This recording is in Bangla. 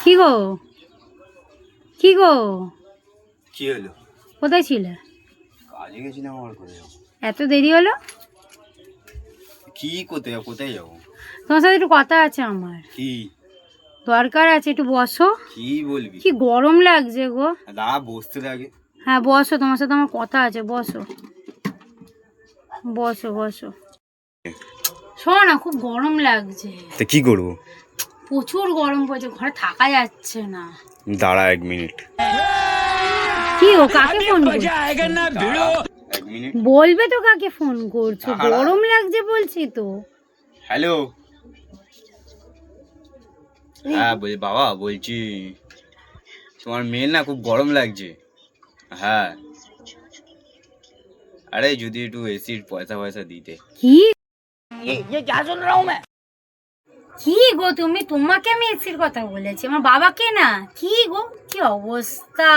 কি গো কি গো কি হলো? কোথায় ছিলে? কাজে গেছিলাম। আর কোথায় যাবো? এত দেরি হলো? কি কোথায় যাবো? তোমার সাথে একটু কথা আছে আমার। কি দরকার আছে, একটু বসো। কি বলবি? কি গরম লাগছে গো। দাঁড়া, বসতে লাগে। হ্যাঁ বসো, তোমার সাথে আমার কথা আছে, বসো বসো বসো। শোনো না, খুব গরম লাগছে। তা কি করবো? প্রচুর গরম পড়ছে, ঘরে থাকা যাচ্ছে না। দাঁড়া 1 মিনিট। কি ও, কাকে ফোন করছো? 1 মিনিট। বলবে তো কাকে ফোন করছো? দাঁড়া। গরম লাগছে বলছি তো। হ্যালো। হ্যাঁ বাবা, বলছি তোমার মেয়ে না খুব গরম লাগছে। হ্যাঁ, আরে যদি একটু এসির পয়সা দিতে। কি কি গো তুমি? তোমাকে আমি এসির কথা বলেছি, আমার বাবাকে না। কি গো, কি অবস্থা।